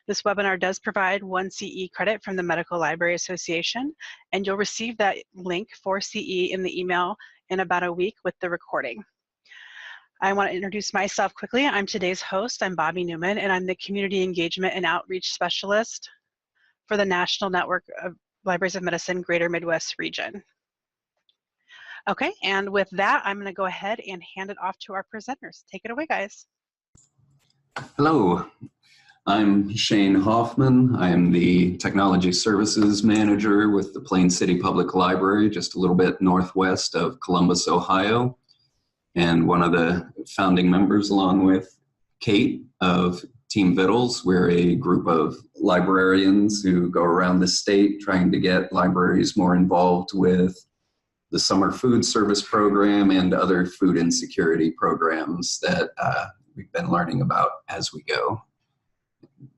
This webinar does provide 1 CE credit from the Medical Library Association, and you'll receive that link for CE in the email in about a week with the recording. I want to introduce myself quickly. I'm today's host. I'm Bobby Newman, and I'm the Community Engagement and Outreach Specialist for the National Network of Libraries of Medicine Greater Midwest region. Okay, and with that, I'm going to go ahead and hand it off to our presenters. Take it away, guys. Hello, I'm Shane Hoffman. I am the Technology Services Manager with the Plain City Public Library, just a little bit northwest of Columbus, Ohio, and one of the founding members along with Kate of Team Vittles. We're a group of librarians who go around the state trying to get libraries more involved with the summer food service program and other food insecurity programs that we've been learning about as we go.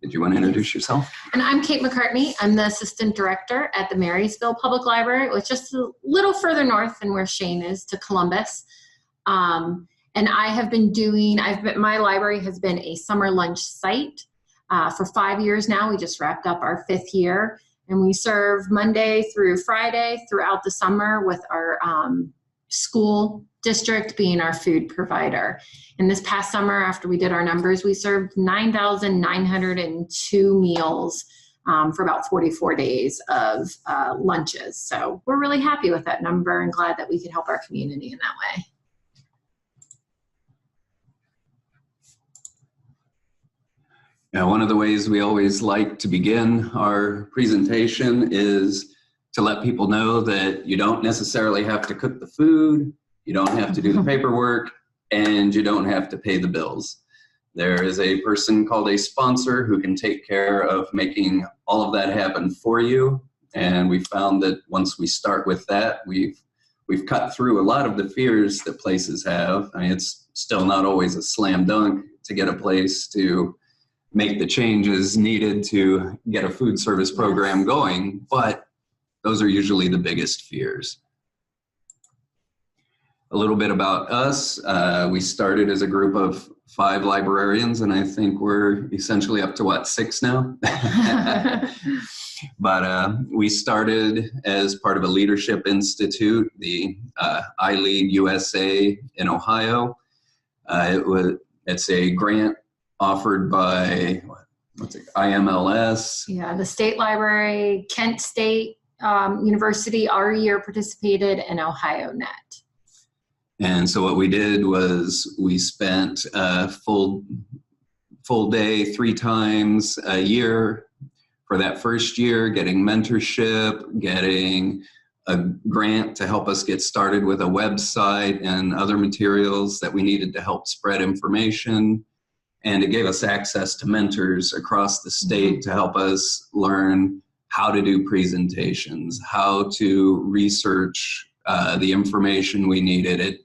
Did you want to introduce yourself? And I'm Kate McCartney. I'm the Assistant Director at the Marysville Public Library, which is just a little further north than where Shane is, to Columbus. And I have been doing, my library has been a summer lunch site for 5 years now. We just wrapped up our 5th year, and we serve Monday through Friday throughout the summer with our school district being our food provider. And this past summer, after we did our numbers, we served 9,902 meals for about 44 days of lunches. So we're really happy with that number and glad that we could help our community in that way. Yeah, one of the ways we always like to begin our presentation is to let people know that you don't necessarily have to cook the food, you don't have to do the paperwork, and you don't have to pay the bills. There is a person called a sponsor who can take care of making all of that happen for you. And we found that once we start with that, we've cut through a lot of the fears that places have. I mean, it's still not always a slam dunk to get a place to make the changes needed to get a food service program going, but those are usually the biggest fears. A little bit about us. We started as a group of 5 librarians, and I think we're essentially up to, what, 6 now? But we started as part of a leadership institute, the iLead USA in Ohio. It's a grant offered by, what's it, IMLS? Yeah, the state library, Kent State University, our year participated, and OhioNet. And so what we did was we spent a full day 3 times a year for that first year, getting mentorship, getting a grant to help us get started with a website and other materials that we needed to help spread information. And it gave us access to mentors across the state to help us learn how to do presentations, how to research the information we needed.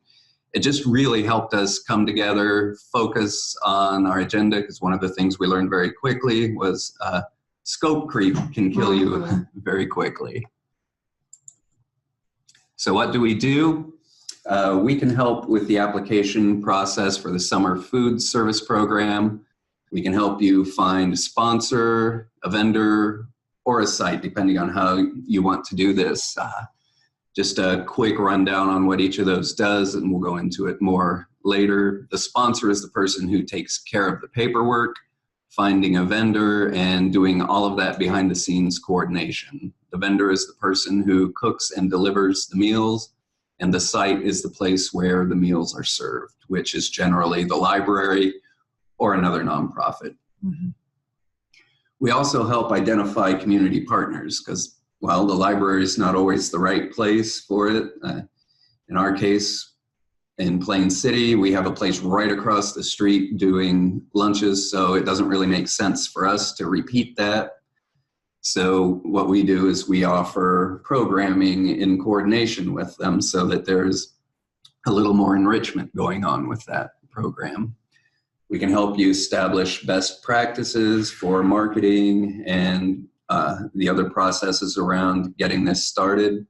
It just really helped us come together, focus on our agenda, because one of the things we learned very quickly was scope creep can kill you very quickly. So what do? We can help with the application process for the summer food service program. We can help you find a sponsor, a vendor, or a site, depending on how you want to do this. Just a quick rundown on what each of those does, and we'll go into it more later. The sponsor is the person who takes care of the paperwork, finding a vendor, and doing all of that behind the scenes coordination. The vendor is the person who cooks and delivers the meals, and the site is the place where the meals are served, which is generally the library or another nonprofit. We also help identify community partners because, well, the library is not always the right place for it. In our case, in Plain City, we have a place right across the street doing lunches, so it doesn't really make sense for us to repeat that. So what we do is we offer programming in coordination with them so that there's a little more enrichment going on with that program. We can help you establish best practices for marketing and the other processes around getting this started.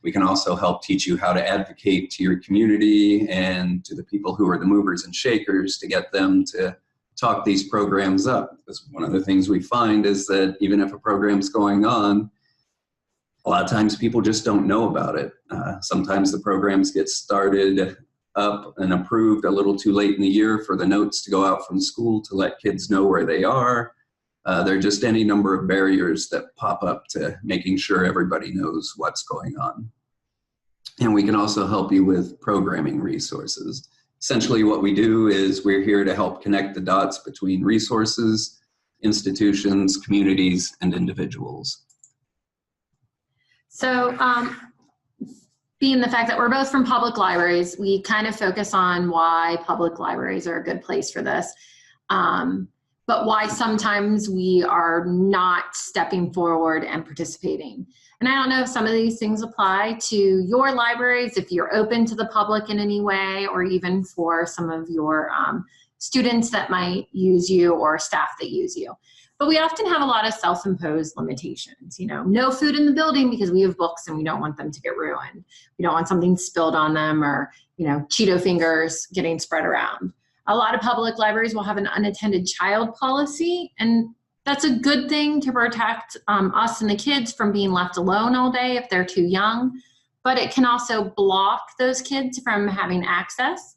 We can also help teach you how to advocate to your community and to the people who are the movers and shakers to get them to talk these programs up. Because one of the things we find is that even if a program's going on, a lot of times people just don't know about it. Sometimes the programs get started up and approved a little too late in the year for the notes to go out from school to let kids know where they are. There are just any number of barriers that pop up to making sure everybody knows what's going on. And we can also help you with programming resources. Essentially what we do is we're here to help connect the dots between resources, institutions, communities, and individuals. So being the fact that we're both from public libraries, we kind of focus on why public libraries are a good place for this, but why sometimes we are not stepping forward and participating. And I don't know if some of these things apply to your libraries, if you're open to the public in any way, or even for some of your students that might use you or staff that use you. But we often have a lot of self-imposed limitations, you know, no food in the building because we have books and we don't want them to get ruined. We don't want something spilled on them, or, you know, Cheeto fingers getting spread around. A lot of public libraries will have an unattended child policy, and that's a good thing to protect us and the kids from being left alone all day if they're too young. But it can also block those kids from having access.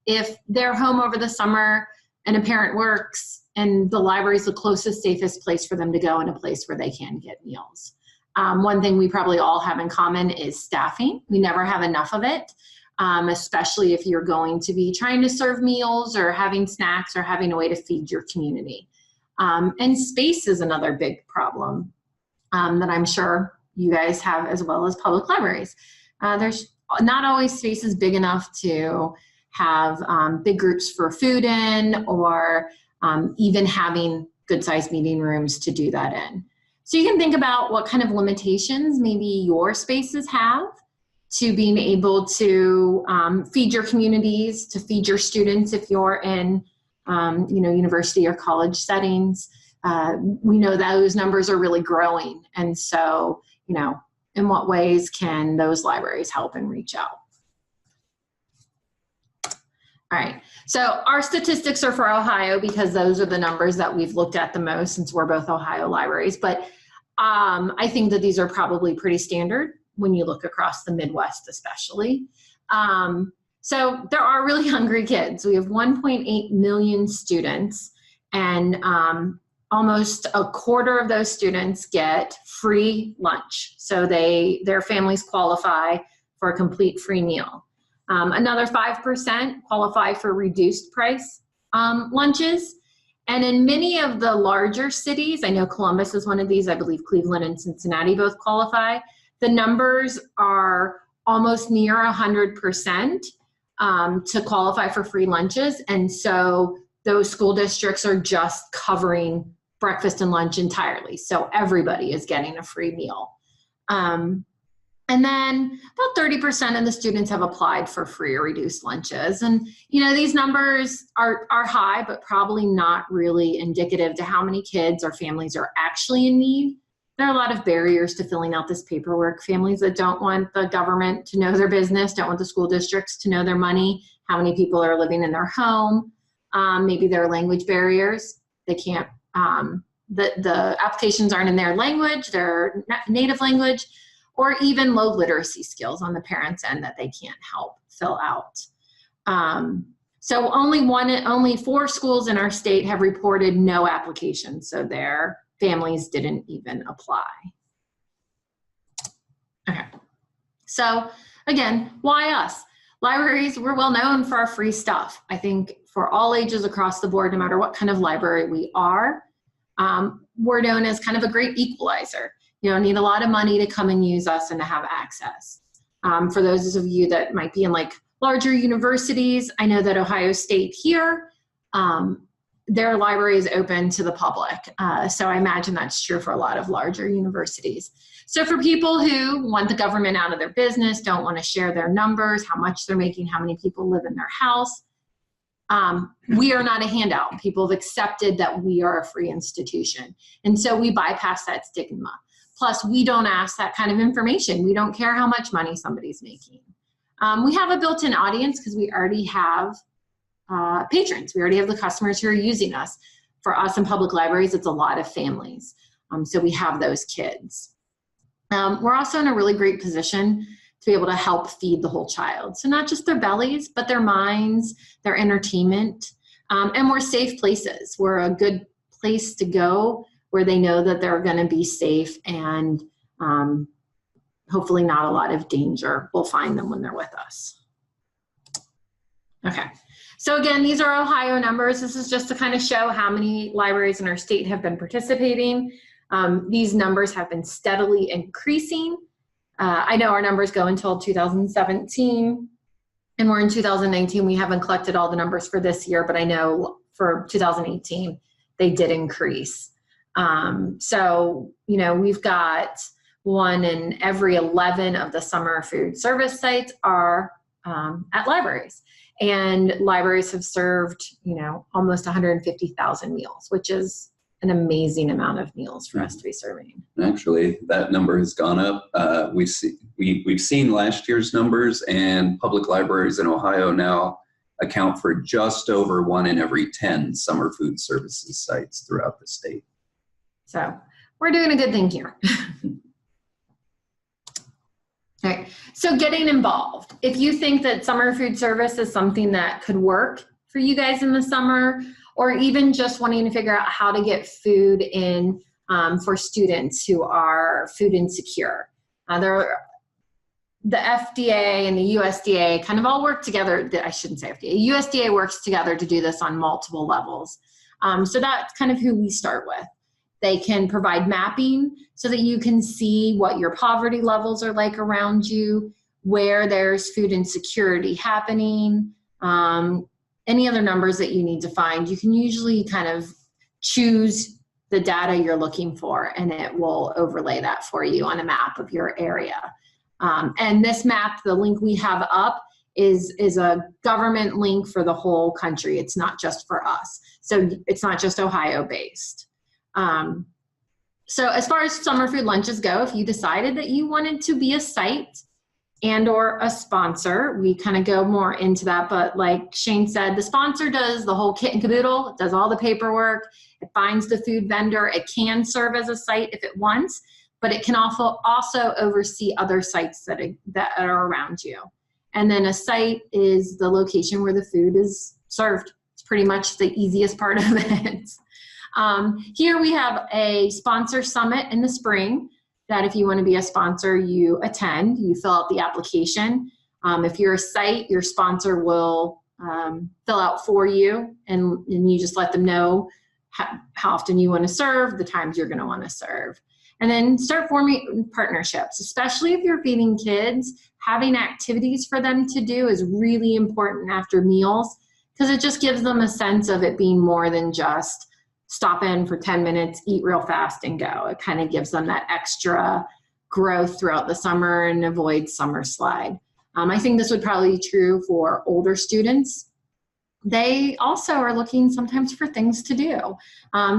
If they're home over the summer and a parent works, and the library is the closest, safest place for them to go, and a place where they can get meals. One thing we probably all have in common is staffing. We never have enough of it, especially if you're going to be trying to serve meals or having snacks or having a way to feed your community. And space is another big problem that I'm sure you guys have as well as public libraries. There's not always spaces big enough to have big groups for food in, or even having good-sized meeting rooms to do that in. So you can think about what kind of limitations maybe your spaces have to being able to feed your communities, to feed your students if you're in you know, university or college settings. We know those numbers are really growing. And so, you know, in what ways can those libraries help and reach out? All right, so our statistics are for Ohio because those are the numbers that we've looked at the most since we're both Ohio libraries. But I think that these are probably pretty standard when you look across the Midwest especially. So there are really hungry kids. We have 1.8 million students, and almost a quarter of those students get free lunch. So their families qualify for a complete free meal. Another 5% qualify for reduced price lunches. And in many of the larger cities, I know Columbus is one of these, I believe Cleveland and Cincinnati both qualify, the numbers are almost near 100% to qualify for free lunches. And so those school districts are just covering breakfast and lunch entirely. So everybody is getting a free meal. And then about 30% of the students have applied for free or reduced lunches. And, you know, these numbers are high, but probably not really indicative to how many kids or families are actually in need. There are a lot of barriers to filling out this paperwork. Families that don't want the government to know their business, don't want the school districts to know their money, how many people are living in their home. Maybe there are language barriers. They can't, the applications aren't in their language, their native language, or even low literacy skills on the parents' end that they can't help fill out. So only 4 schools in our state have reported no applications, so their families didn't even apply. Okay, so again, why us? Libraries, we're well known for our free stuff. I think for all ages across the board, no matter what kind of library we are, we're known as kind of a great equalizer. You don't need a lot of money to come and use us and to have access. For those of you that might be in like larger universities, I know that Ohio State here, their library is open to the public. So I imagine that's true for a lot of larger universities. So for people who want the government out of their business, don't want to share their numbers, how much they're making, how many people live in their house, we are not a handout. People have accepted that we are a free institution. And so we bypass that stigma. Plus, we don't ask that kind of information. We don't care how much money somebody's making. We have a built-in audience because we already have patrons. We already have the customers who are using us. For us in public libraries, it's a lot of families. So we have those kids. We're also in a really great position to be able to help feed the whole child. So not just their bellies, but their minds, their entertainment, and we're safe places. We're a good place to go where they know that they're going to be safe and hopefully not a lot of danger. We'll find them when they're with us. Okay. So again, these are Ohio numbers. This is just to kind of show how many libraries in our state have been participating. These numbers have been steadily increasing. I know our numbers go until 2017, and we're in 2019. We haven't collected all the numbers for this year, but I know for 2018, they did increase. So, you know, we've got 1 in every 11 of the summer food service sites are at libraries. And libraries have served, you know, almost 150,000 meals, which is an amazing amount of meals for us to be serving. Actually, that number has gone up. We've seen last year's numbers, and public libraries in Ohio now account for just over 1 in every 10 summer food services sites throughout the state. So we're doing a good thing here. All right, so getting involved. If you think that summer food service is something that could work for you guys in the summer, or even just wanting to figure out how to get food in for students who are food insecure. The FDA and the USDA kind of all work together. I shouldn't say FDA. USDA works together to do this on multiple levels. So that's kind of who we start with. They can provide mapping so that you can see what your poverty levels are like around you, where there's food insecurity happening, any other numbers that you need to find. You can usually kind of choose the data you're looking for, and it will overlay that for you on a map of your area. And this map, the link we have up, is a government link for the whole country. It's not just for us. So it's not just Ohio based. So as far as summer food lunches go, if you decided that you wanted to be a site and or a sponsor, we kind of go more into that. But like Shane said, the sponsor does the whole kit and caboodle. It does all the paperwork. It finds the food vendor. It can serve as a site if it wants, but it can also oversee other sites that are around you. And then a site is the location where the food is served. It's pretty much the easiest part of it. Here we have a sponsor summit in the spring that if you want to be a sponsor, you attend, you fill out the application. If you're a site, your sponsor will fill out for you, and you just let them know how often you want to serve, the times you're going to want to serve. And then start forming partnerships, especially if you're feeding kids. Having activities for them to do is really important after meals, because it just gives them a sense of it being more than just stop in for 10 minutes, eat real fast, and go. It kind of gives them that extra growth throughout the summer and avoid summer slide. I think this would probably be true for older students. They also are looking sometimes for things to do.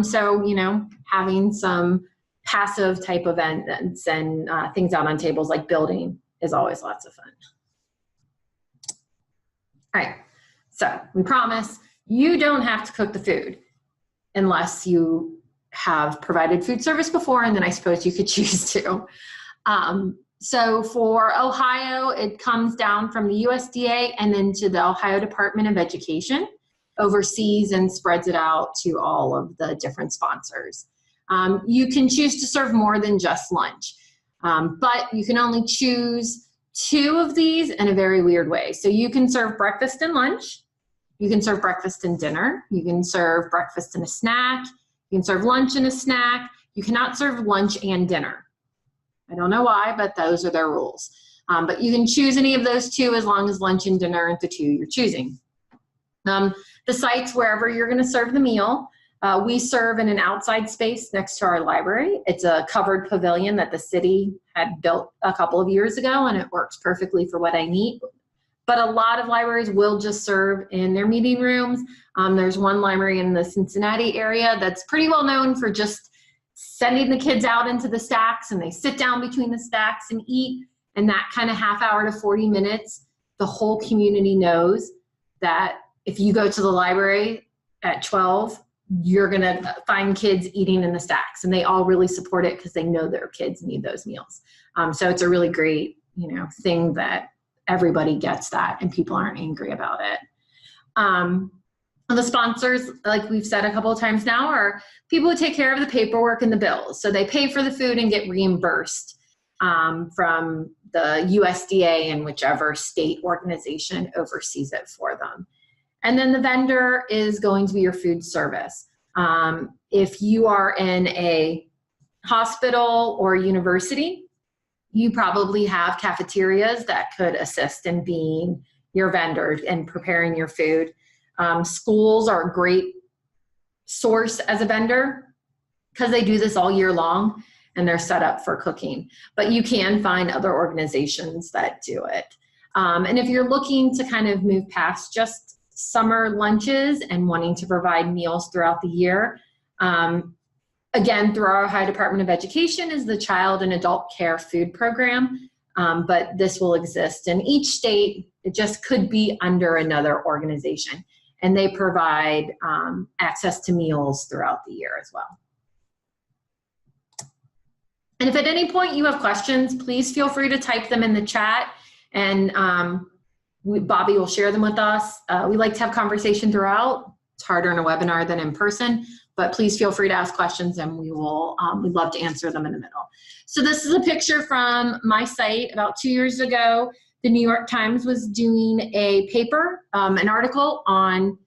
So, you know, having some passive type events and things out on tables like building is always lots of fun. All right, so we promise you don't have to cook the food unless you have provided food service before, and then I suppose you could choose to. So for Ohio, it comes down from the USDA and then to the Ohio Department of Education, oversees and spreads it out to all of the different sponsors. You can choose to serve more than just lunch, but you can only choose 2 of these in a very weird way. So you can serve breakfast and lunch. You can serve breakfast and dinner. You can serve breakfast and a snack. You can serve lunch and a snack. You cannot serve lunch and dinner. I don't know why, but those are their rules. But you can choose any of those 2 as long as lunch and dinner aren't the 2 you're choosing. The sites, wherever you're going to serve the meal, we serve in an outside space next to our library. It's a covered pavilion that the city had built a couple of years ago, and it works perfectly for what I need. But a lot of libraries will just serve in their meeting rooms. There's one library in the Cincinnati area that's pretty well known for just sending the kids out into the stacks, and they sit down between the stacks and eat. And that kind of half hour to 40 minutes, the whole community knows that if you go to the library at 12, you're going to find kids eating in the stacks, and they all really support it because they know their kids need those meals. So it's a really great, thing that everybody gets that and people aren't angry about it. The sponsors, like we've said a couple of times now, are people who take care of the paperwork and the bills. So they pay for the food and get reimbursed from the USDA and whichever state organization oversees it for them. And then the vendor is going to be your food service. If you are in a hospital or university, you probably have cafeterias that could assist in being your vendor and preparing your food. Schools are a great source as a vendor because they do this all year long and they're set up for cooking. But you can find other organizations that do it. And if you're looking to kind of move past just summer lunches and wanting to provide meals throughout the year, again, through our Ohio Department of Education is the Child and Adult Care Food Program. But this will exist in each state. It just could be under another organization. And they provide access to meals throughout the year as well. And if at any point you have questions, please feel free to type them in the chat, and Bobby will share them with us. We like to have conversation throughout. It's harder in a webinar than in person, but please feel free to ask questions and we will, we'd love to answer them in the middle. So this is a picture from my site about 2 years ago. The New York Times was doing a paper, an article on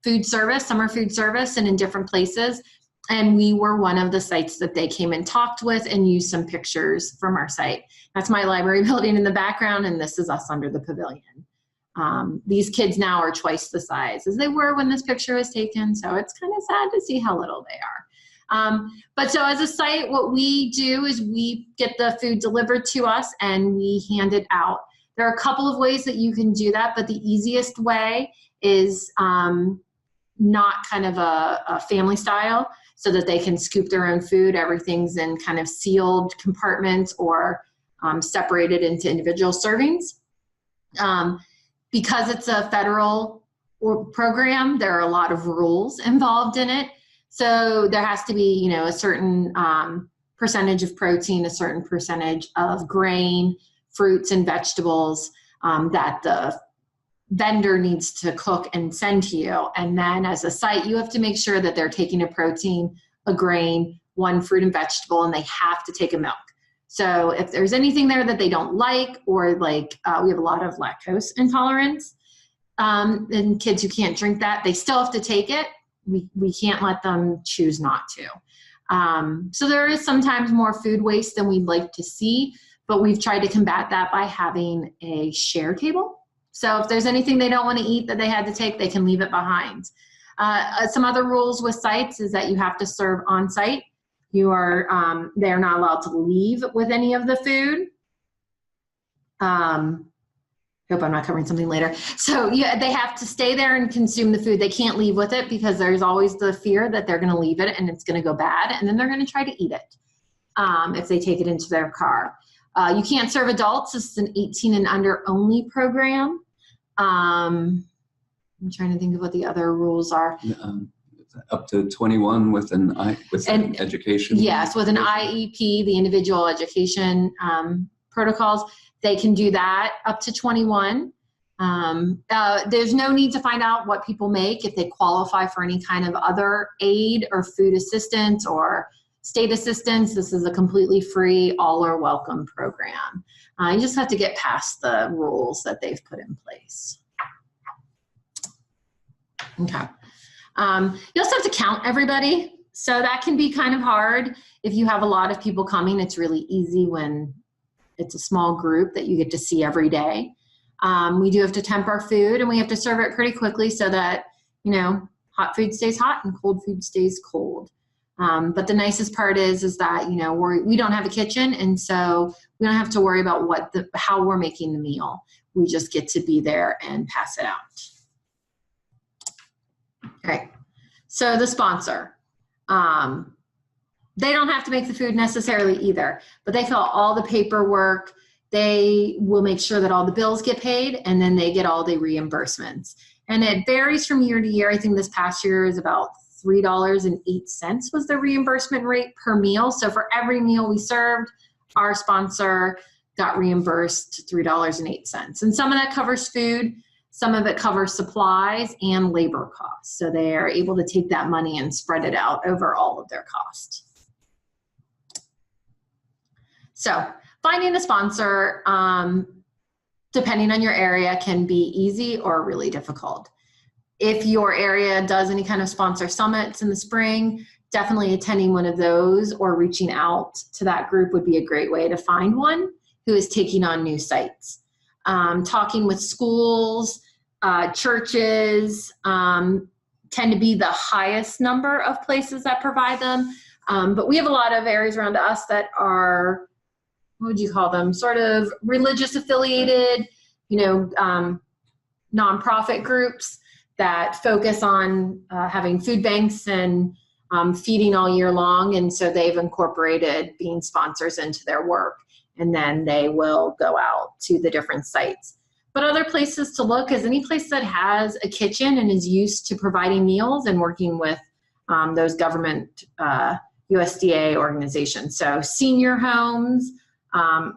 food service, summer food service, and in different places. And we were one of the sites that they came and talked with and used some pictures from our site. That's my library building in the background, and this is us under the pavilion. These kids now are twice the size as they were when this picture was taken, so it's kind of sad to see how little they are. But so as a site, what we do is we get the food delivered to us and we hand it out. There are a couple of ways that you can do that, but the easiest way is not kind of a family style, so that they can scoop their own food. Everything's in kind of sealed compartments or separated into individual servings. Because it's a federal program, there are a lot of rules involved in it. So there has to be, a certain percentage of protein, a certain percentage of grain, fruits, and vegetables that the vendor needs to cook and send to you. And then as a site, you have to make sure that they're taking a protein, a grain, one fruit and vegetable, and they have to take a milk. So if there's anything there that they don't like, or like we have a lot of lactose intolerance, and kids who can't drink that, they still have to take it. We can't let them choose not to. So there is sometimes more food waste than we'd like to see, but we've tried to combat that by having a share table. So if there's anything they don't want to eat that they had to take, they can leave it behind. Some other rules with sites is that you have to serve on site. You are, they're not allowed to leave with any of the food. Hope I'm not covering something later. So yeah, they have to stay there and consume the food. They can't leave with it because there's always the fear that they're going to leave it and it's going to go bad, and then they're going to try to eat it if they take it into their car. You can't serve adults. This is an 18 and under only program. I'm trying to think of what the other rules are. Up to 21 with an education. Yes, with an IEP, the individual education protocols, they can do that up to 21. There's no need to find out what people make if they qualify for any kind of other aid or food assistance or state assistance. This is a completely free, all are welcome program. You just have to get past the rules that they've put in place. Okay. You also have to count everybody. So that can be kind of hard. If you have a lot of people coming, it's really easy when it's a small group that you get to see every day. We do have to temp our food and we have to serve it pretty quickly so that, hot food stays hot and cold food stays cold. But the nicest part is that, we don't have a kitchen, and so we don't have to worry about how we're making the meal. We just get to be there and pass it out. Okay, so the sponsor. They don't have to make the food necessarily either, but they fill out all the paperwork. They will make sure that all the bills get paid, and then they get all the reimbursements. And it varies from year to year. I think this past year is about $3.08 was the reimbursement rate per meal. So for every meal we served, our sponsor got reimbursed $3.08. And some of that covers food, some of it covers supplies and labor costs. So they are able to take that money and spread it out over all of their costs. So finding a sponsor, depending on your area, can be easy or really difficult. If your area does any kind of sponsor summits in the spring, definitely attending one of those or reaching out to that group would be a great way to find one who is taking on new sites. Talking with schools, churches tend to be the highest number of places that provide them. But we have a lot of areas around us that are, what would you call them, sort of religious affiliated, nonprofit groups that focus on having food banks and feeding all year long. And so they've incorporated being sponsors into their work, and then they will go out to the different sites. But other places to look is any place that has a kitchen and is used to providing meals and working with those government USDA organizations. So senior homes,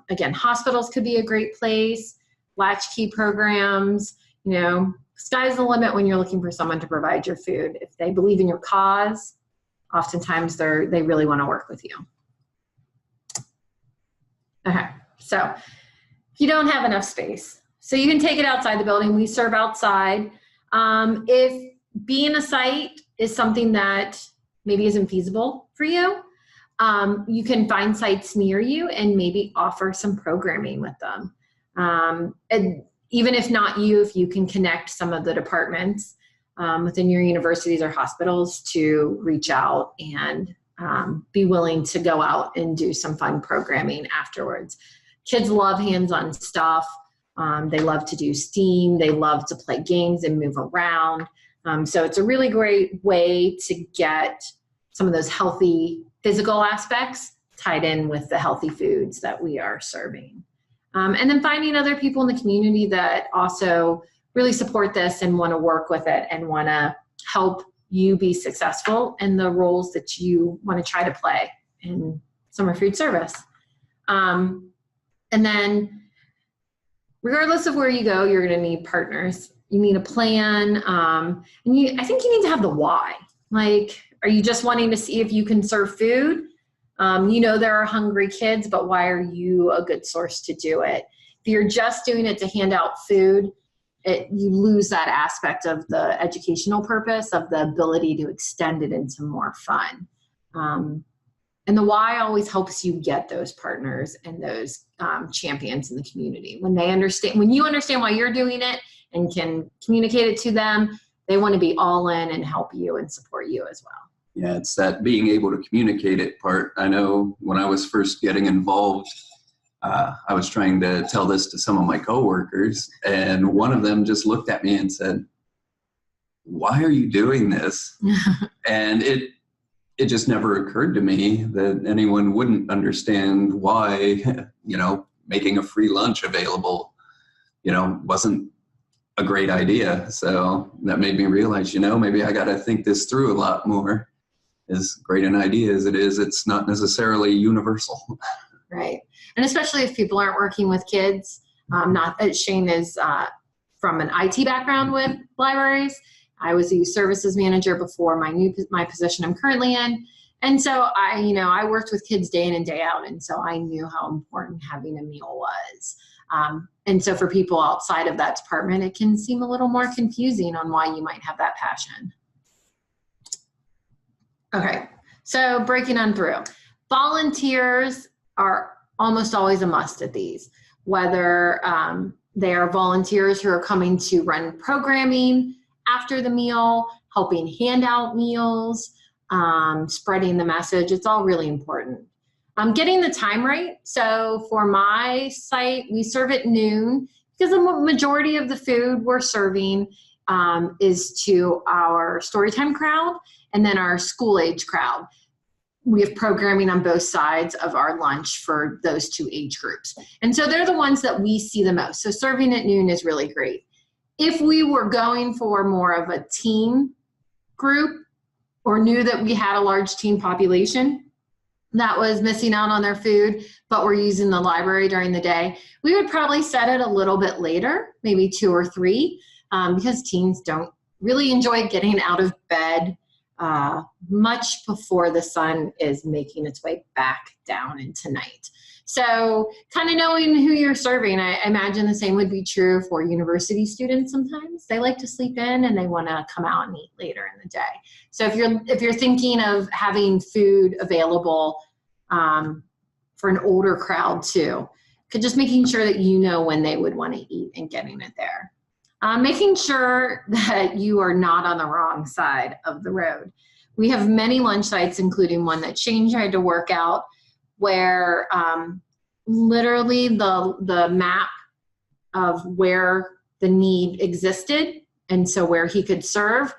again, hospitals could be a great place, latchkey programs, sky's the limit when you're looking for someone to provide your food. If they believe in your cause, oftentimes they really want to work with you. Okay, so if you don't have enough space, so you can take it outside the building. We serve outside. If being a site is something that maybe isn't feasible for you, you can find sites near you and maybe offer some programming with them. And even if not you, if you can connect some of the departments within your universities or hospitals to reach out and be willing to go out and do some fun programming afterwards. Kids love hands-on stuff. They love to do STEAM. They love to play games and move around. So it's a really great way to get some of those healthy physical aspects tied in with the healthy foods that we are serving. And then finding other people in the community that also really support this and want to work with it and want to help you be successful in the roles that you want to try to play in summer food service. And then regardless of where you go, you're going to need partners. You need a plan. And I think you need to have the why. Like, are you just wanting to see if you can serve food? There are hungry kids, but why are you a good source to do it? If you're just doing it to hand out food, you lose that aspect of the educational purpose, of the ability to extend it into more fun. And the why always helps you get those partners and those champions in the community. When you understand why you're doing it and can communicate it to them, they want to be all in and help you and support you as well. Yeah, it's that being able to communicate it part. I know when I was first getting involved, I was trying to tell this to some of my coworkers, and one of them just looked at me and said, "Why are you doing this?" And it just never occurred to me that anyone wouldn't understand why, making a free lunch available, wasn't a great idea. So that made me realize, maybe I got to think this through a lot more. As great an idea as it is, it's not necessarily universal. Right. And especially if people aren't working with kids, Shane is from an IT background with libraries. I was a youth services manager before my position I'm currently in. And so I worked with kids day in and day out. And so I knew how important having a meal was. And so for people outside of that department, it can seem a little more confusing on why you might have that passion. Okay, so breaking on through. Volunteers are almost always a must at these, whether they are volunteers who are coming to run programming after the meal, helping hand out meals, spreading the message. It's all really important. Getting the time right. So for my site, we serve at noon because the majority of the food we're serving is to our storytime crowd and then our school age crowd. We have programming on both sides of our lunch for those two age groups. And so they're the ones that we see the most. So serving at noon is really great. If we were going for more of a teen group or knew that we had a large teen population that was missing out on their food, but we're using the library during the day, we would probably set it a little bit later, maybe 2 or 3, because teens don't really enjoy getting out of bed much before the sun is making its way back down into night. So kind of knowing who you're serving, I imagine the same would be true for university students sometimes. They like to sleep in and they want to come out and eat later in the day. So if you're thinking of having food available for an older crowd too, just making sure that you know when they would want to eat and getting it there. Making sure that you are not on the wrong side of the road. We have many lunch sites, including one that Shane tried to work out, where literally the map of where the need existed, and so where he could serve,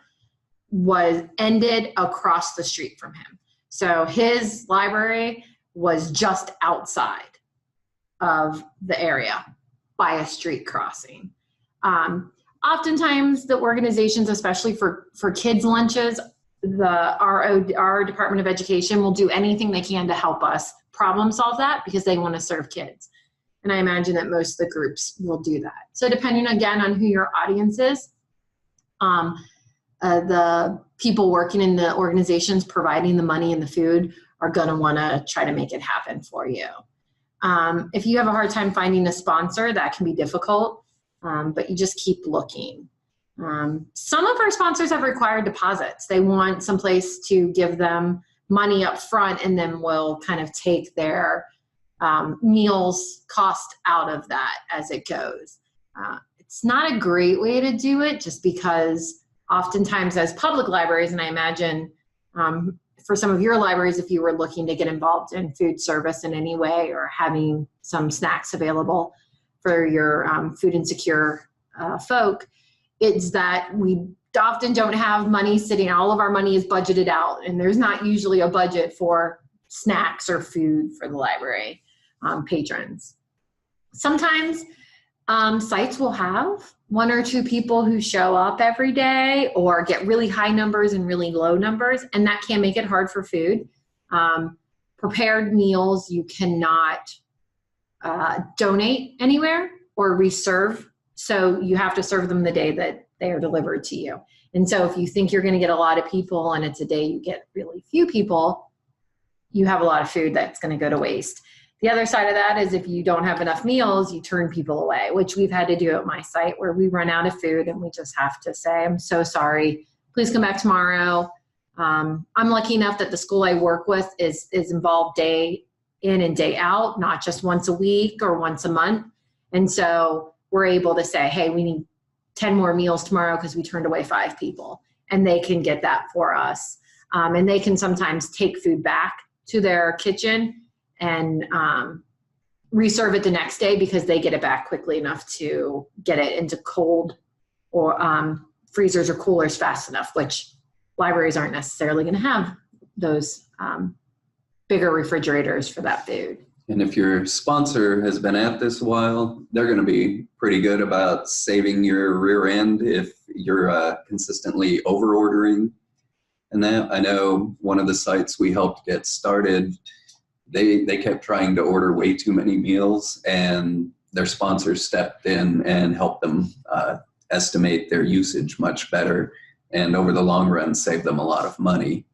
was ended across the street from him. So his library was just outside of the area by a street crossing. Oftentimes the organizations, especially for kids' lunches, our Department of Education will do anything they can to help us problem solve that, because they want to serve kids. And I imagine that most of the groups will do that. So depending again on who your audience is, the people working in the organizations providing the money and the food are going to want to try to make it happen for you. If you have a hard time finding a sponsor, that can be difficult, but you just keep looking. Some of our sponsors have required deposits. They want someplace to give them money up front, and then we'll kind of take their meals cost out of that as it goes. It's not a great way to do it, just because oftentimes as public libraries, and I imagine for some of your libraries, if you were looking to get involved in food service in any way or having some snacks available for your food insecure folk, it's that we often don't have money sitting. All of our money is budgeted out, and there's not usually a budget for snacks or food for the library patrons. Sometimes sites will have 1 or 2 people who show up every day, or get really high numbers and really low numbers, and that can make it hard for food. Prepared meals you cannot donate anywhere or reserve, so you have to serve them the day that they are delivered to you. And so if you think you're going to get a lot of people and it's a day you get really few people, you have a lot of food that's going to go to waste. The other side of that is if you don't have enough meals, you turn people away, which we've had to do at my site, where we run out of food and we just have to say, I'm so sorry, please come back tomorrow. I'm lucky enough that the school I work with is involved day in and day out, not just once a week or once a month. And so we're able to say, hey, we need 10 more meals tomorrow because we turned away 5 people, and they can get that for us. And they can sometimes take food back to their kitchen and reserve it the next day, because they get it back quickly enough to get it into cold or freezers or coolers fast enough, which libraries aren't necessarily going to have those bigger refrigerators for that food. And if your sponsor has been at this a while, they're going to be pretty good about saving your rear end if you're consistently over ordering. And that, I know one of the sites we helped get started, they kept trying to order way too many meals, and their sponsors stepped in and helped them estimate their usage much better, and over the long run saved them a lot of money.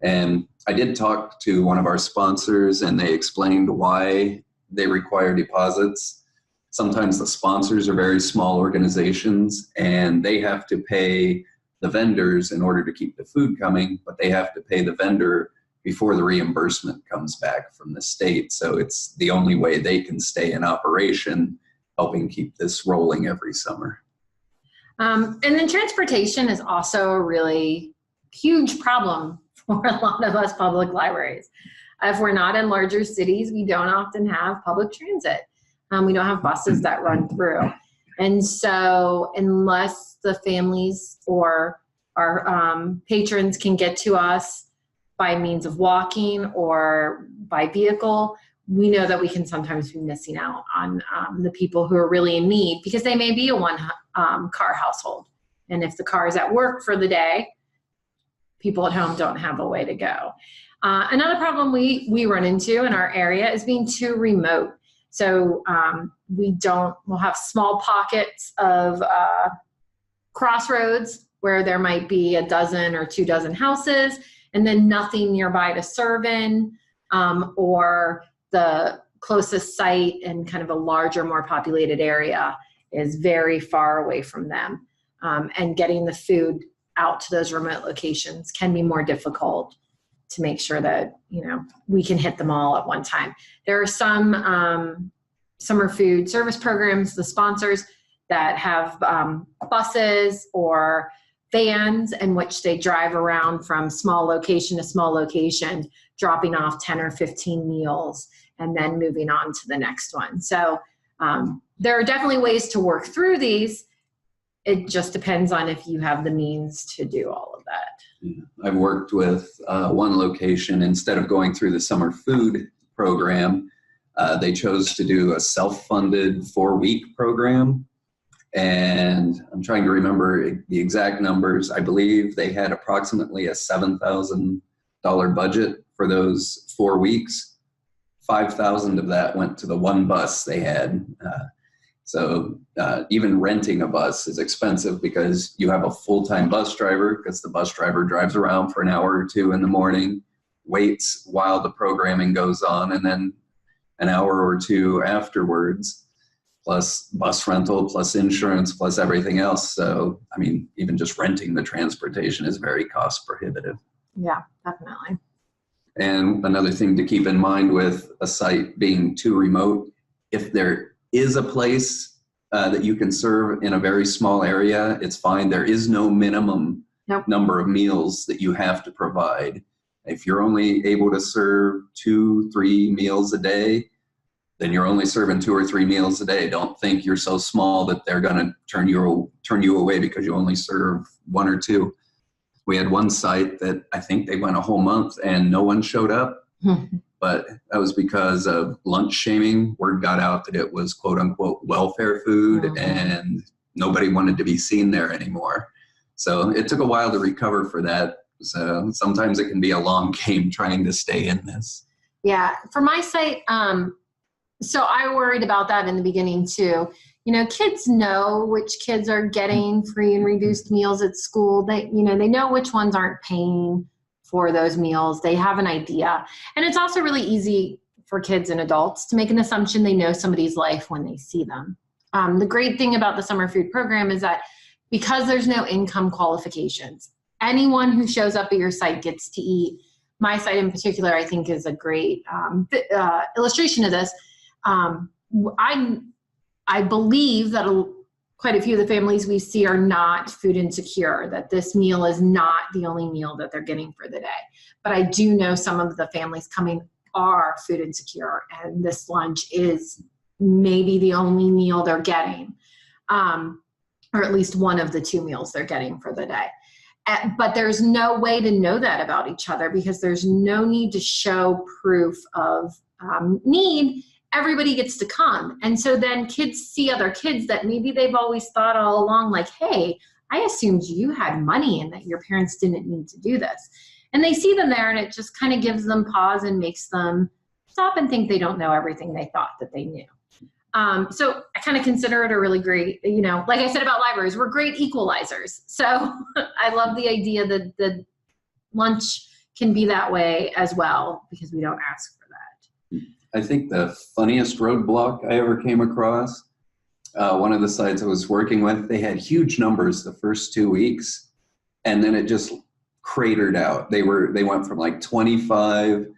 And I did talk to one of our sponsors, and they explained why they require deposits. Sometimes the sponsors are very small organizations, and they have to pay the vendors in order to keep the food coming, but they have to pay the vendor before the reimbursement comes back from the state. So it's the only way they can stay in operation, helping keep this rolling every summer. And then transportation is also a really huge problem for a lot of us public libraries. If we're not in larger cities, we don't often have public transit. We don't have buses that run through. And so unless the families or our patrons can get to us by means of walking or by vehicle, we know that we can sometimes be missing out on the people who are really in need, because they may be a one car household. And if the car is at work for the day, people at home don't have a way to go. Another problem we run into in our area is being too remote. So we'll have small pockets of crossroads where there might be a dozen or 24 houses, and then nothing nearby to serve in, or the closest site in kind of a larger, more populated area is very far away from them. And getting the food out to those remote locations can be more difficult to make sure that, we can hit them all at one time. There are some summer food service programs, the sponsors, that have buses or vans in which they drive around from small location to small location, dropping off 10 or 15 meals and then moving on to the next one. So there are definitely ways to work through these. It just depends on if you have the means to do all of that. I've worked with one location. Instead of going through the summer food program, they chose to do a self-funded 4-week program. And I'm trying to remember the exact numbers. I believe they had approximately a $7,000 budget for those 4 weeks. 5,000 of that went to the one bus they had. So even renting a bus is expensive, because you have a full-time bus driver, because the bus driver drives around for an hour or two in the morning, waits while the programming goes on, and then an hour or two afterwards, plus bus rental, plus insurance, plus everything else. So, I mean, even just renting the transportation is very cost prohibitive. Yeah, definitely. And another thing to keep in mind with a site being too remote, if there is a place that you can serve in a very small area, it's fine. There is no minimum number of meals that you have to provide. If you're only able to serve 2-3 meals a day, then you're only serving 2 or 3 meals a day. Don't think you're so small that they're going to turn you away because you only serve 1 or 2. We had one site that I think they went a whole month and no one showed up. But that was because of lunch shaming. Word got out that it was quote unquote welfare food, and nobody wanted to be seen there anymore. So it took a while to recover for that. So sometimes it can be a long game trying to stay in this. Yeah, for my site, so I worried about that in the beginning too. Kids know which kids are getting free and reduced meals at school. They know which ones aren't paying for those meals. They have an idea. And it's also really easy for kids and adults to make an assumption they know somebody's life when they see them. The great thing about the summer food program is that because there's no income qualifications, anyone who shows up at your site gets to eat. My site in particular, I think, is a great illustration of this. I believe that quite a few of the families we see are not food insecure, that this meal is not the only meal that they're getting for the day. But I do know some of the families coming are food insecure, and this lunch is maybe the only meal they're getting, or at least one of the 2 meals they're getting for the day. But there's no way to know that about each other, because there's no need to show proof of need. Everybody gets to come. And so then kids see other kids that maybe they've always thought all along, like, hey, I assumed you had money and that your parents didn't need to do this. And they see them there, and it just kind of gives them pause and makes them stop and think they don't know everything they thought that they knew. So I kind of consider it a really great, like I said about libraries, we're great equalizers. So I love the idea that the lunch can be that way as well, because we don't ask for that. I think the funniest roadblock I ever came across, one of the sites I was working with, they had huge numbers the first 2 weeks, and then it just cratered out. They went from like 25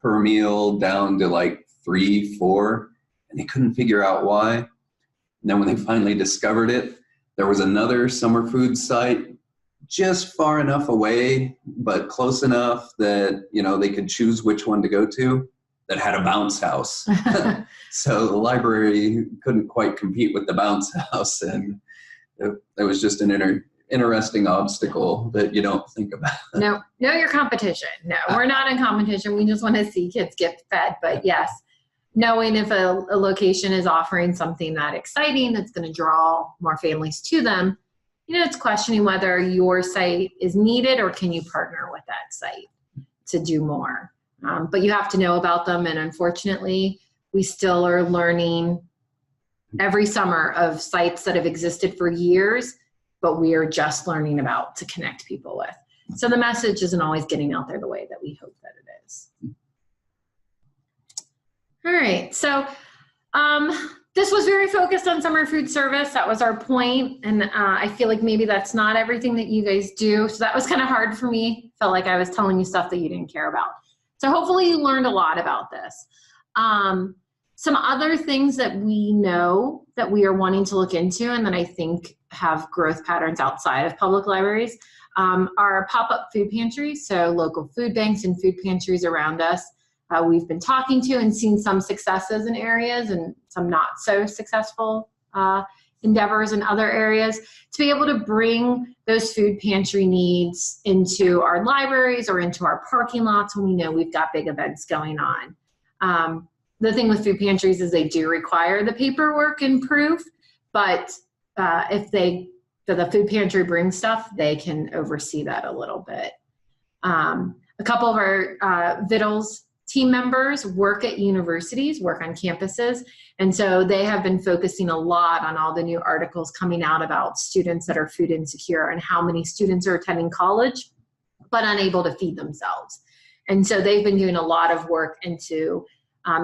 per meal down to like 3, 4, and they couldn't figure out why. And then when they finally discovered it, there was another summer food site just far enough away, but close enough that, they could choose which one to go to, that had a bounce house. So the library couldn't quite compete with the bounce house. And it was just an interesting obstacle that you don't think about. No, know your competition. No, we're not in competition. We just want to see kids get fed. But yes, knowing if a location is offering something that exciting that's going to draw more families to them, it's questioning whether your site is needed or can you partner with that site to do more. But you have to know about them, and unfortunately, we still are learning every summer of sites that have existed for years, but we are just learning about to connect people with. So the message isn't always getting out there the way that we hope that it is. All right, so this was very focused on summer food service. That was our point, and I feel like maybe that's not everything that you guys do, so that was kind of hard for me. Felt like I was telling you stuff that you didn't care about. So hopefully you learned a lot about this. Some other things that we know that we are wanting to look into and that I think have growth patterns outside of public libraries are pop-up food pantries, so local food banks and food pantries around us. We've been talking to and seen some successes in areas and some not so successful endeavors in other areas to be able to bring those food pantry needs into our libraries or into our parking lots when we know we've got big events going on. The thing with food pantries is they do require the paperwork and proof, but if the food pantry brings stuff, they can oversee that a little bit. A couple of our Vittles team members work at universities, work on campuses, and so they have been focusing a lot on all the new articles coming out about students that are food insecure and how many students are attending college but unable to feed themselves. And so they've been doing a lot of work into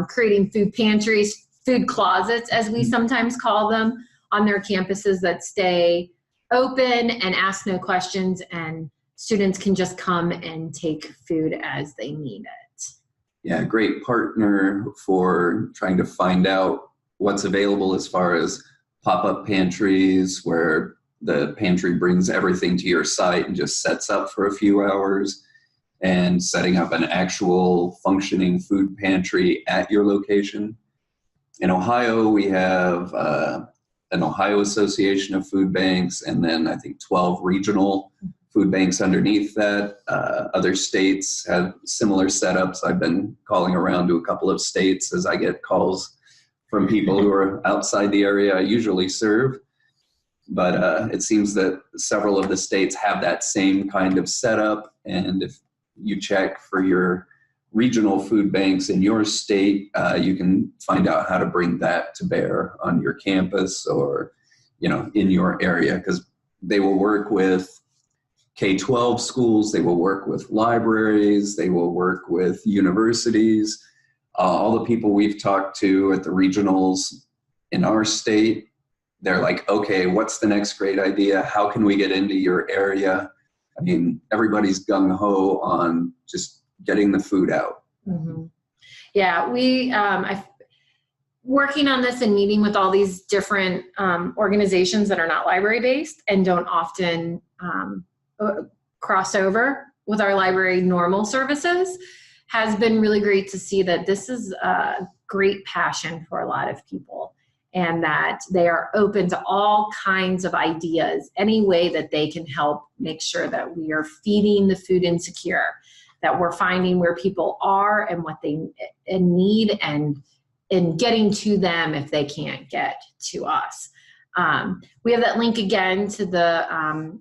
creating food pantries, food closets, as we sometimes call them, on their campuses that stay open and ask no questions, and students can just come and take food as they need it. Yeah, great partner for trying to find out what's available as far as pop-up pantries where the pantry brings everything to your site and just sets up for a few hours, and setting up an actual functioning food pantry at your location. In Ohio, we have an Ohio Association of Food Banks, and then I think 12 regional food banks underneath that. Other states have similar setups. I've been calling around to a couple of states as I get calls from people who are outside the area I usually serve. But it seems that several of the states have that same kind of setup, and if you check for your regional food banks in your state, you can find out how to bring that to bear on your campus or, in your area, because they will work with K-12 schools, they will work with libraries, they will work with universities. All the people we've talked to at the regionals in our state, they're like, okay, what's the next great idea? How can we get into your area? I mean, everybody's gung-ho on just getting the food out. Mm-hmm. Yeah, I'm working on this and meeting with all these different organizations that are not library-based and don't often cross over with our library normal services has been really great to see that this is a great passion for a lot of people, and that they are open to all kinds of ideas, any way that they can help make sure that we are feeding the food insecure, that we're finding where people are and what they need and getting to them if they can't get to us. We have that link again to the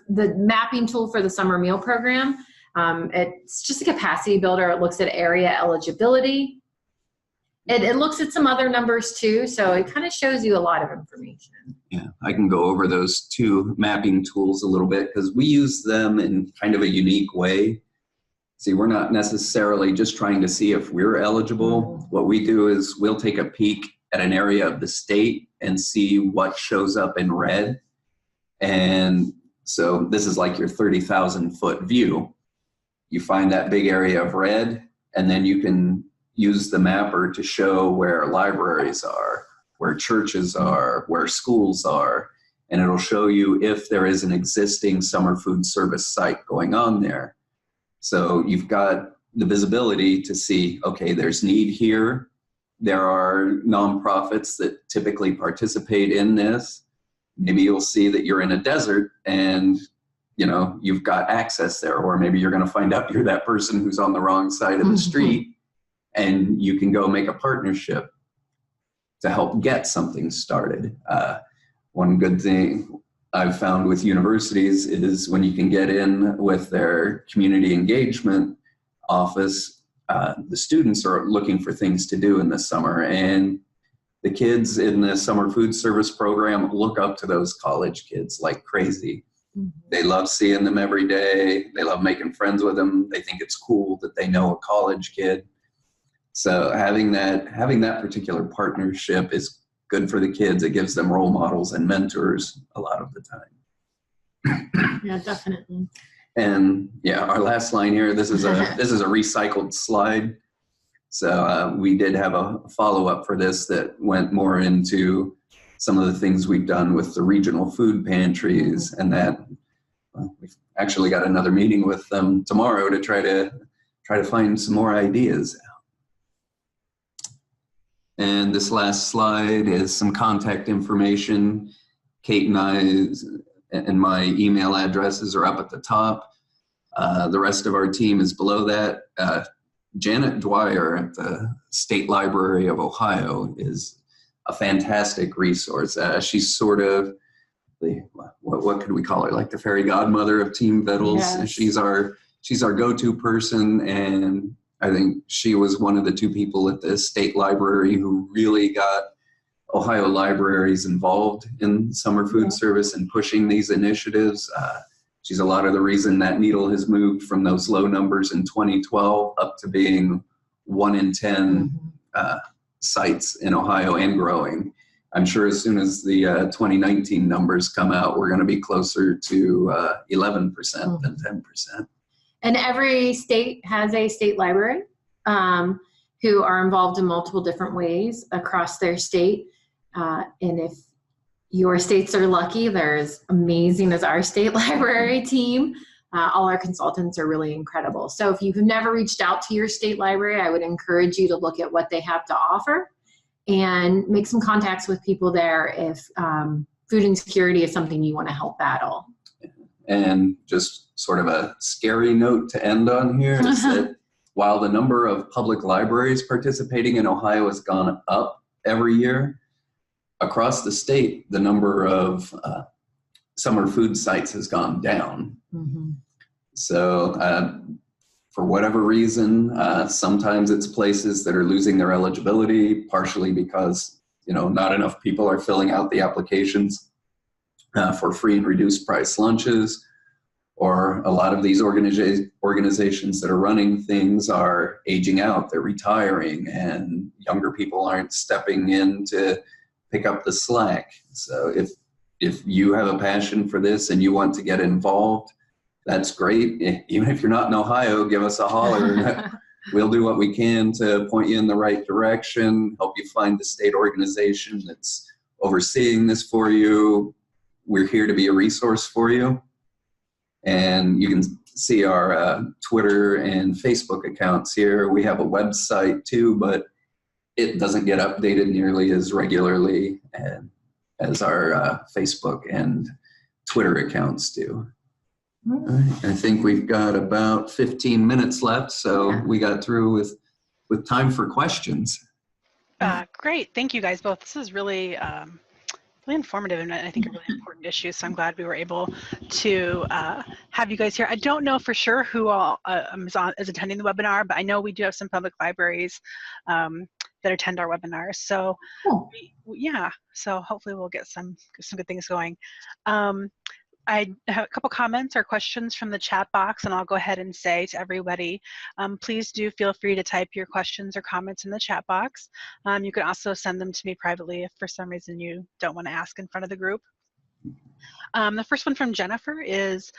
mapping tool for the summer meal program. It's just a capacity builder. It looks at area eligibility. It looks at some other numbers too, so it kind of shows you a lot of information. Yeah, I can go over those two mapping tools a little bit because we use them in kind of a unique way. See, we're not necessarily just trying to see if we're eligible. What we do is we'll take a peek at an area of the state and see what shows up in red. And so this is like your 30,000 foot view. You find that big area of red, and then you can use the mapper to show where libraries are, where churches are, where schools are, and it'll show you if there is an existing summer food service site going on there. So you've got the visibility to see, okay, there's need here. There are nonprofits that typically participate in this. Maybe you'll see that you're in a desert and you've got access there, or maybe you're going to find out you're that person who's on the wrong side of the street and you can go make a partnership to help get something started. One good thing I've found with universities is when you can get in with their community engagement office, the students are looking for things to do in the summer, and the kids in the summer food service program look up to those college kids like crazy. Mm-hmm. They love seeing them every day. They love making friends with them. They think it's cool that they know a college kid. So having that particular partnership is good for the kids. It gives them role models and mentors a lot of the time. Yeah, definitely. And yeah, our last line here, this is a recycled slide. So we did have a follow-up for this that went more into some of the things we've done with the regional food pantries, and that we've actually got another meeting with them tomorrow to try to find some more ideas. And this last slide is some contact information. Kate and I and my email addresses are up at the top. The rest of our team is below that. Janet Dwyer at the State Library of Ohio is a fantastic resource. She's sort of what could we call her? Like the fairy godmother of Team Vittles. Yes. She's our go-to person, and I think she was one of the two people at the State Library who really got Ohio libraries involved in summer food service and pushing these initiatives. She's a lot of the reason that needle has moved from those low numbers in 2012 up to being 1 in 10 sites in Ohio and growing. I'm sure as soon as the 2019 numbers come out, we're going to be closer to 11% than 10%. And every state has a state library who are involved in multiple different ways across their state. And if your states are lucky, they're as amazing as our state library team. All our consultants are really incredible. So if you've never reached out to your state library, I would encourage you to look at what they have to offer and make some contacts with people there if food insecurity is something you want to help battle. And just sort of a scary note to end on here is that while the number of public libraries participating in Ohio has gone up every year, across the state, the number of summer food sites has gone down. Mm-hmm. So for whatever reason, sometimes it's places that are losing their eligibility, partially because not enough people are filling out the applications for free and reduced price lunches, or a lot of these organizations that are running things are aging out, they're retiring, and younger people aren't stepping in to pick up the slack. So if you have a passion for this and you want to get involved, that's great. Even if you're not in Ohio, give us a holler. We'll do what we can to point you in the right direction, help you find the state organization that's overseeing this for you. We're here to be a resource for you. And you can see our Twitter and Facebook accounts here. We have a website too, but it doesn't get updated nearly as regularly as our Facebook and Twitter accounts do. I think we've got about 15 minutes left, so we got through with time for questions. Great. Thank you guys both. This is really really informative and I think a really important issue, so I'm glad we were able to have you guys here. I don't know for sure who all is attending the webinar, but I know we do have some public libraries that attend our webinars. So so hopefully we'll get some good things going. I have a couple comments or questions from the chat box, and I'll go ahead and say to everybody, please do feel free to type your questions or comments in the chat box. You can also send them to me privately if for some reason you don't want to ask in front of the group. The first one from Jennifer is,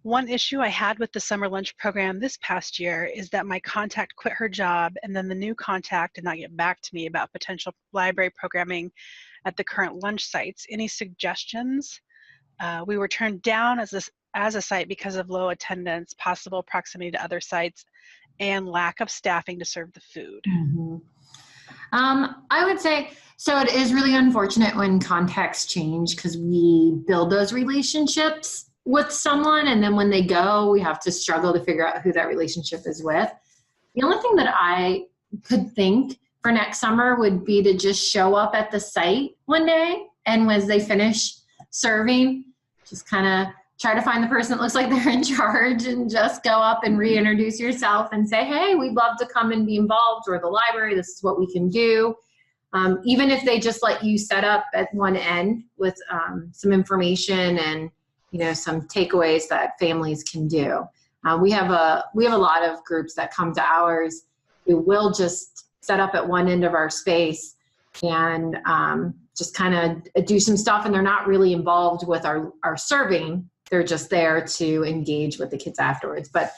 one issue I had with the summer lunch program this past year is that my contact quit her job, and then the new contact did not get back to me about potential library programming at the current lunch sites. Any suggestions? We were turned down as a site because of low attendance, possible proximity to other sites, and lack of staffing to serve the food. Mm-hmm. I would say, so it is really unfortunate when contacts change because we build those relationships with someone, and then when they go, we have to struggle to figure out who that relationship is with. The only thing that I could think for next summer would be to just show up at the site one day, and as they finish serving, just kind of try to find the person that looks like they're in charge and just go up and reintroduce yourself and say, hey, we'd love to come and be involved. We're the library. This is what we can do. Even if they just let you set up at one end with some information and, you know, some takeaways that families can do. We have a lot of groups that come to ours who will just set up at one end of our space and just kind of do some stuff, and they're not really involved with our serving. They're just there to engage with the kids afterwards. But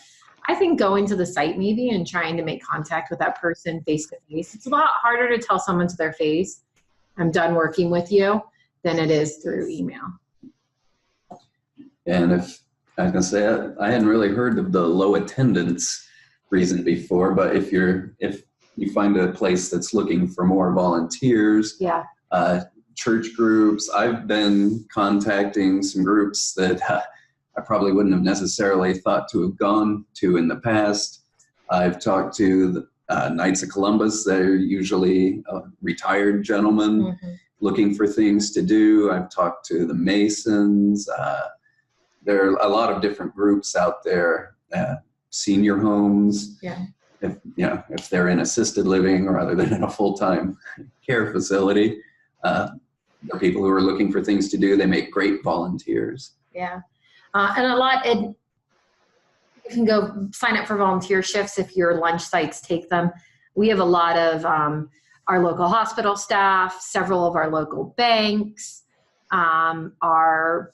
I think going to the site maybe and trying to make contact with that person face to face, it's a lot harder to tell someone to their face, I'm done working with you, than it is through email. And if I was gonna say, I hadn't really heard of the low attendance reason before, but if you find a place that's looking for more volunteers, Yeah. Church groups, I've been contacting some groups that I probably wouldn't have necessarily thought to have gone to in the past. I've talked to the Knights of Columbus. They're usually retired gentlemen looking for things to do. I've talked to the Masons. There are a lot of different groups out there, senior homes. Yeah. If they're in assisted living rather than in a full-time care facility, there are people who are looking for things to do. They make great volunteers. Yeah. And you can go sign up for volunteer shifts if your lunch sites take them. We have a lot of our local hospital staff, several of our local banks, our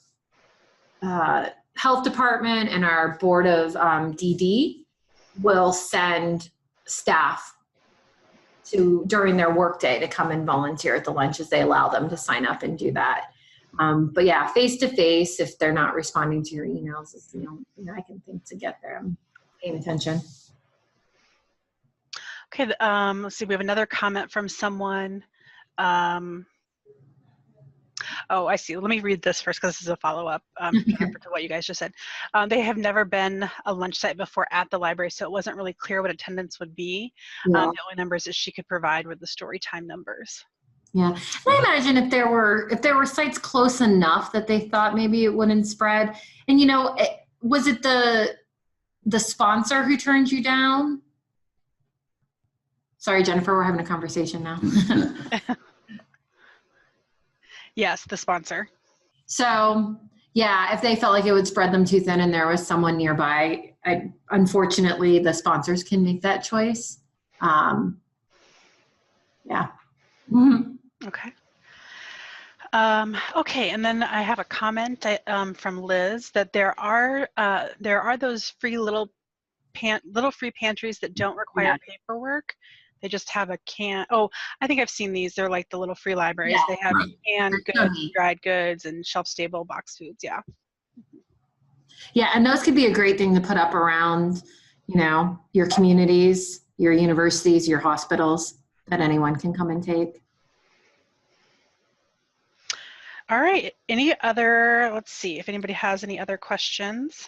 health department, and our board of DD will send staff during their workday to come and volunteer at the lunches. They allow them to sign up and do that. But yeah, face-to-face, if they're not responding to your emails, is the only thing I can think to get them paying attention. Okay, let's see, we have another comment from someone. Oh, I see. Let me read this first because this is a follow-up to what you guys just said. They have never been a lunch site before at the library, so it wasn't really clear what attendance would be. Yeah. The only numbers that she could provide were the story time numbers. Yeah, and I imagine if there were sites close enough that they thought maybe it wouldn't spread. And you know, was it the sponsor who turned you down? Sorry, Jennifer, we're having a conversation now. Yes, the sponsor. So yeah, if they felt like it would spread them too thin and there was someone nearby, unfortunately the sponsors can make that choice. Yeah. Mm-hmm. Okay. Okay, and then I have a comment from Liz that there are those free little free pantries that don't require paperwork. They just have a can. Oh, I think I've seen these. They're like the little free libraries. Yeah. They have canned goods, dried goods, and shelf-stable box foods. Yeah. Yeah, and those could be a great thing to put up around, you know, your communities, your universities, your hospitals, that anyone can come and take. All right. Any other? Let's see if anybody has any other questions.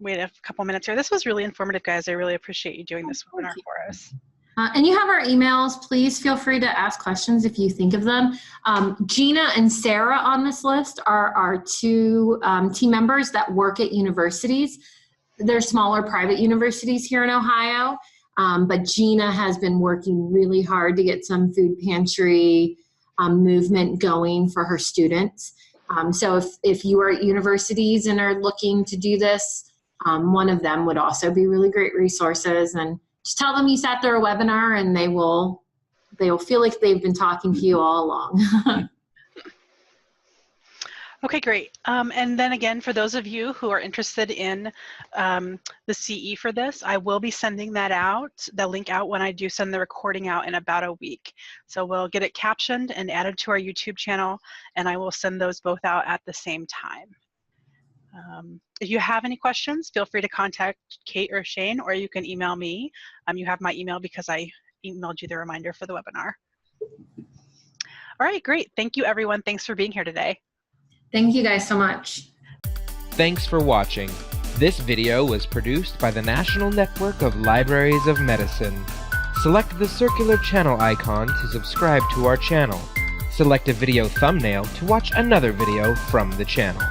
Wait a couple minutes here. This was really informative, guys. I really appreciate you doing this webinar for us. And you have our emails. Please feel free to ask questions if you think of them. Gina and Sarah on this list are our two team members that work at universities. They're smaller private universities here in Ohio, but Gina has been working really hard to get some food pantry movement going for her students. So if you are at universities and are looking to do this, one of them would also be really great resources. And just tell them you sat through a webinar and they will feel like they've been talking to you all along. Okay, great. And then again, for those of you who are interested in the CE for this, I will be sending the link out when I do send the recording out in about a week. So we'll get it captioned and added to our YouTube channel, and I will send those both out at the same time. If you have any questions, feel free to contact Kate or Shane, or you can email me. You have my email because I emailed you the reminder for the webinar. All right, great. Thank you, everyone. Thanks for being here today. Thank you guys so much. Thanks for watching. This video was produced by the National Network of Libraries of Medicine. Select the circular channel icon to subscribe to our channel. Select a video thumbnail to watch another video from the channel.